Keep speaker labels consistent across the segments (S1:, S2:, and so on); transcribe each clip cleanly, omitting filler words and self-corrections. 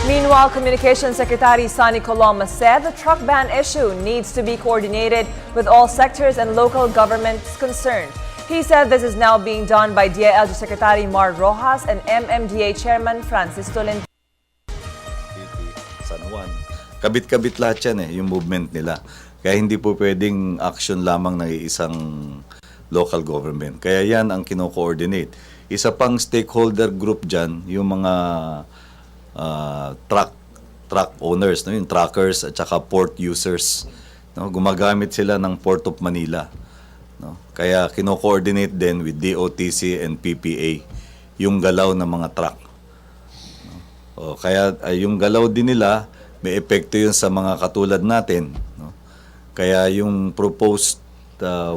S1: Meanwhile, Communications Secretary Sonny Coloma said the truck ban issue needs to be coordinated with all sectors and local governments concerned. He said this is now being done by DILG Secretary Mar Rojas and MMDA Chairman Francis Tolentino.
S2: San Juan. Kabit-kabit lahat yan yung movement nila. Kaya hindi po pwedeng action lamang ng isang local government. Kaya yan ang kino-coordinate. Isa pang stakeholder group dyan, yung mga truck owners, no? Yung truckers at saka port users. No? Gumagamit sila ng Port of Manila. No? Kaya kino-coordinate din with DOTC and PPA yung galaw ng mga truck. No? Kaya yung galaw din nila, may epekto yun sa mga katulad natin. No? Kaya yung proposed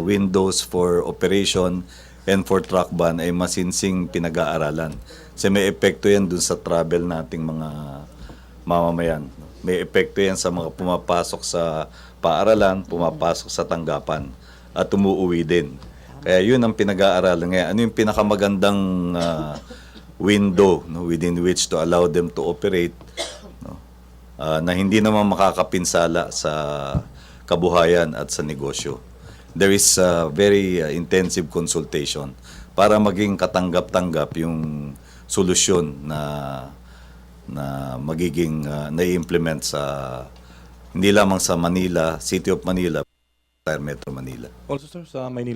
S2: windows for operation and for truck ban ay masinsing pinag-aaralan. Kasi may epekto yan dun sa travel nating mga mamamayan. May epekto yan sa mga pumapasok sa paaralan, pumapasok sa tanggapan, at umuwi din. Kaya yun ang pinag-aaralan. Ngayon, ano yung pinakamagandang window, no, within which to allow them to operate, no, na hindi naman makakapinsala sa kabuhayan at sa negosyo. There is very intensive consultation para maging katanggap-tanggap yung solusyon na magiging na-implement sa hindi lamang sa Manila, City of Manila, Metro Manila.
S3: Also sir, sa Maynila,